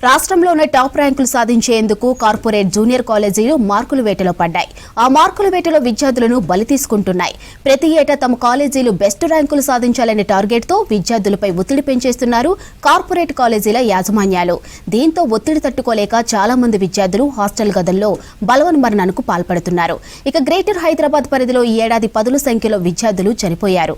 రాష్ట్రంలోనే టాప్ ర్యాంకులు సాధించేందుకు కార్పొరేట్ జూనియర్ కాలేజీలు మార్కుల వేటలో పడ్డాయి. ఆ మార్కుల వేటలో విద్యార్థులను బలి తీసుకుంటున్నాయి. ప్రతి ఏటా తమ కాలేజీలు బెస్ట్ ర్యాంకులు సాధించాలనే టార్గెట్తో విద్యార్థులపై ఒత్తిడి పెంచేస్తున్నారు కార్పొరేట్ కాలేజీల యాజమాన్యాలు. దీంతో ఒత్తిడి తట్టుకోలేక చాలా మంది విద్యార్థులు హాస్టల్ గదుల్లో బలవన్మరణానికి పాల్పడుతున్నారు. ఇక గ్రేటర్ హైదరాబాద్ పరిధిలో ఈ ఏడాది పదుల సంఖ్యలో విద్యార్థులు చనిపోయారు.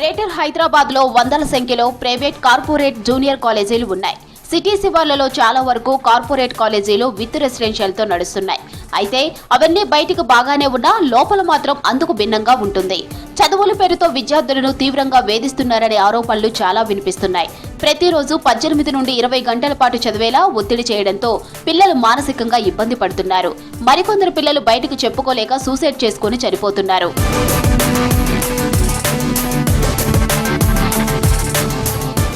గ్రేటర్ హైదరాబాద్ లో వందల సంఖ్యలో ప్రైవేట్ కార్పొరేట్ జూనియర్ కాలేజీలు ఉన్నాయి. సిటీ శివార్లలో చాలా వరకు కార్పొరేట్ కాలేజీలు విత్ రెసిడెన్షియల్ తో నడుస్తున్నాయి. అయితే అవన్నీ బయటికి బాగానే ఉన్నా లోపల మాత్రం అందుకు భిన్నంగా ఉంటుంది. చదువుల పేరుతో విద్యార్థులను తీవ్రంగా వేధిస్తున్నారనే ఆరోపణలు చాలా వినిపిస్తున్నాయి. ప్రతిరోజు 18 నుండి 20 గంటల పాటు చదివేలా ఒత్తిడి చేయడంతో పిల్లలు మానసికంగా ఇబ్బంది పడుతున్నారు. మరికొందరు పిల్లలు బయటకు చెప్పుకోలేక సూసైడ్ చేసుకుని చనిపోతున్నారు.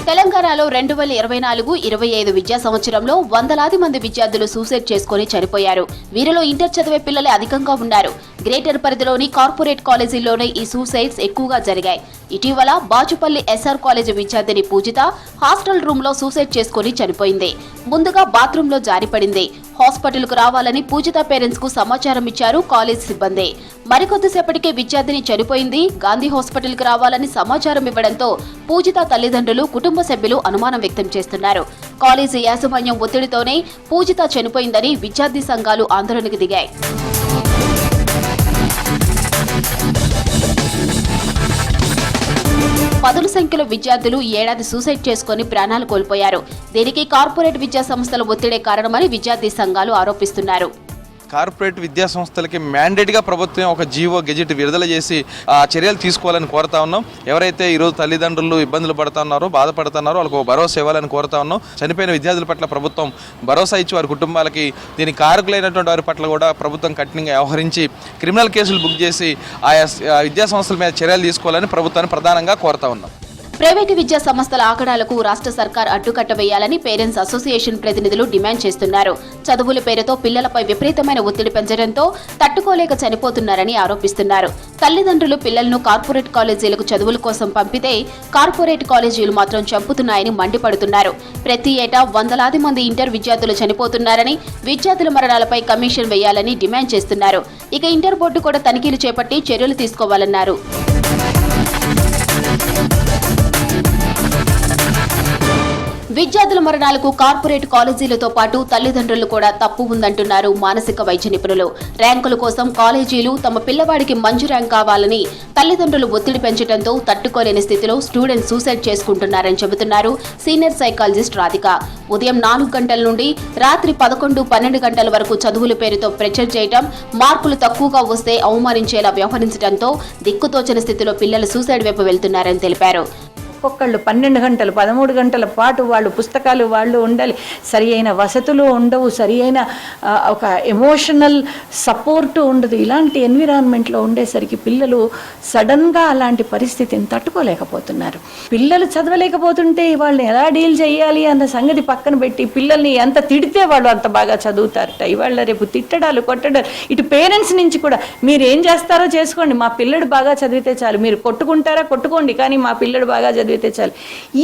తెలంగాణలో 2024-25 విద్యా సంవత్సరంలో వందలాది మంది విద్యార్థులు సూసైడ్ చేసుకుని చనిపోయారు. వీరిలో ఇంటర్ చదివే పిల్లలే అధికంగా ఉన్నారు. గ్రేటర్ పరిధిలోని కార్పొరేట్ కాలేజీల్లోనే ఈ సూసైడ్స్ ఎక్కువగా జరిగాయి. ఇటీవల బాచుపల్లి ఎస్ఆర్ కాలేజీ విద్యార్థిని పూజిత హాస్టల్ రూమ్ లో సూసైడ్ చేసుకుని చనిపోయింది. ముందుగా బాత్రూమ్ లో జారిపడింది. హాస్పిటల్ కు రావాలని పూజిత పేరెంట్స్ కు సమాచారం ఇచ్చారు కాలేజ్ సిబ్బంది. మరికొద్దిసేపటికే విద్యార్థిని చనిపోయింది. గాంధీ హాస్పిటల్ కు రావాలని సమాచారం ఇవ్వడంతో పూజిత తల్లిదండ్రులు, కుటుంబ సభ్యులు అనుమానం వ్యక్తం చేస్తున్నారు. కాలేజీ యాజమాన్యం ఒత్తిడితోనే పూజిత చనిపోయిందని విద్యార్థి సంఘాలు ఆందోళనకు దిగాయి. పదుల సంఖ్యలో విద్యార్థులు ఈ ఏడాది సూసైడ్ చేసుకుని ప్రాణాలు కోల్పోయారు. దీనికి కార్పొరేట్ విద్యా సంస్థల ఒత్తిడే కారణమని విద్యార్థి సంఘాలు ఆరోపిస్తున్నారు. కార్పొరేట్ విద్యా సంస్థలకి మ్యాండేట్గా ప్రభుత్వం ఒక జీవో గెజెట్ విడుదల చేసి చర్యలు తీసుకోవాలని కోరుతా ఉన్నాం. ఎవరైతే ఈరోజు తల్లిదండ్రులు ఇబ్బందులు పడుతున్నారో, బాధపడుతున్నారో వాళ్ళకు భరోసా ఇవ్వాలని కోరుతా ఉన్నాం. చనిపోయిన విద్యార్థుల పట్ల ప్రభుత్వం భరోసా ఇచ్చి వారి కుటుంబాలకి దీనికి కారకులైనటువంటి వారి పట్ల కూడా ప్రభుత్వం కఠినంగా వ్యవహరించి క్రిమినల్ కేసులు బుక్ చేసి ఆయా విద్యా సంస్థల మీద చర్యలు తీసుకోవాలని ప్రభుత్వాన్ని ప్రధానంగా కోరుతా ఉన్నాం. ప్రైవేటు విద్యా సంస్థల ఆగడాలకు రాష్ట్ర సర్కార్ అడ్డుకట్ట వేయాలని పేరెంట్స్ అసోసియేషన్ ప్రతినిధులు డిమాండ్ చేస్తున్నారు. చదువుల పేరుతో పిల్లలపై విపరీతమైన ఒత్తిడి పెంచడంతో తట్టుకోలేక చనిపోతున్నారని ఆరోపిస్తున్నారు. తల్లిదండ్రులు పిల్లలను కార్పొరేట్ కాలేజీలకు చదువుల కోసం పంపితే కార్పొరేట్ కాలేజీలు మాత్రం చంపుతున్నాయని మండిపడుతున్నారు. ప్రతి ఏటా వందలాది మంది ఇంటర్ విద్యార్థులు చనిపోతున్నారని, విద్యార్థుల మరణాలపై కమిషన్ వేయాలని డిమాండ్ చేస్తున్నారు. ఇక ఇంటర్ బోర్డు కూడా తనిఖీలు చేపట్టి చర్యలు తీసుకోవాలన్నారు. విద్యార్థుల మరణాలకు కార్పొరేట్ కాలేజీలతో పాటు తల్లిదండ్రులు కూడా తప్పు ఉందంటున్నారు మానసిక వైద్య నిపుణులు. ర్యాంకుల కోసం కాలేజీలు తమ పిల్లవాడికి మంచి ర్యాంక్ కావాలని తల్లిదండ్రులు ఒత్తిడి పెంచడంతో తట్టుకోలేని స్థితిలో స్టూడెంట్స్ సూసైడ్ చేసుకుంటున్నారని చెబుతున్నారు సీనియర్ సైకాలజిస్ట్ రాధిక. ఉదయం 4 గంటల నుండి రాత్రి 11-12 గంటల వరకు చదువుల పేరుతో ప్రెషర్ చేయడం, మార్కులు తక్కువగా వస్తే అవమానించేలా వ్యవహరించడంతో దిక్కుతోచని స్థితిలో పిల్లలు సూసైడ్ వైపు వెళ్తున్నారని తెలిపారు. ఒక్కొక్కళ్ళు 12 గంటలు 13 గంటల పాటు వాళ్ళు పుస్తకాలు వాళ్ళు ఉండాలి. సరి అయిన వసతులు ఉండవు, సరి అయిన ఒక ఎమోషనల్ సపోర్టు ఉండదు. ఇలాంటి ఎన్విరాన్మెంట్లో ఉండేసరికి పిల్లలు సడన్గా అలాంటి పరిస్థితిని తట్టుకోలేకపోతున్నారు. పిల్లలు చదవలేకపోతుంటే వాళ్ళని ఎలా డీల్ చేయాలి అన్న సంగతి పక్కన పెట్టి పిల్లల్ని ఎంత తిడితే వాళ్ళు అంత బాగా చదువుతారట. ఇవాళ రేపు తిట్టడాలు, కొట్టడాలు, ఇటు పేరెంట్స్ నుంచి కూడా మీరు ఏం చేస్తారో చేసుకోండి, మా పిల్లడు బాగా చదివితే చాలు, మీరు కొట్టుకుంటారా కొట్టుకోండి, కానీ మా పిల్లడు బాగా చదివితే చాలు.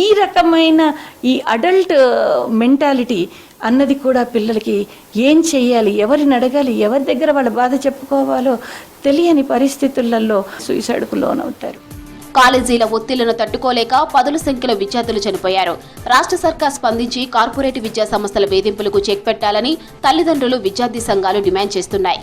ఈ రకమైన ఈ అడల్ట్ మెంటాలిటీ అన్నది కూడా పిల్లలకి ఏం చెయ్యాలి, ఎవరిని అడగాలి, ఎవరి దగ్గర వాళ్ళ బాధ చెప్పుకోవాలో తెలియని పరిస్థితులలో సూసైడ్కు లోనవుతారు. కాలేజీల ఒత్తిళ్లను తట్టుకోలేక పదుల సంఖ్యలో విద్యార్థులు చనిపోయారు. రాష్ట్ర సర్కార్ స్పందించి కార్పొరేట్ విద్యా సంస్థల వేధింపులకు చెక్ పెట్టాలని తల్లిదండ్రులు, విద్యార్థి సంఘాలు డిమాండ్ చేస్తున్నాయి.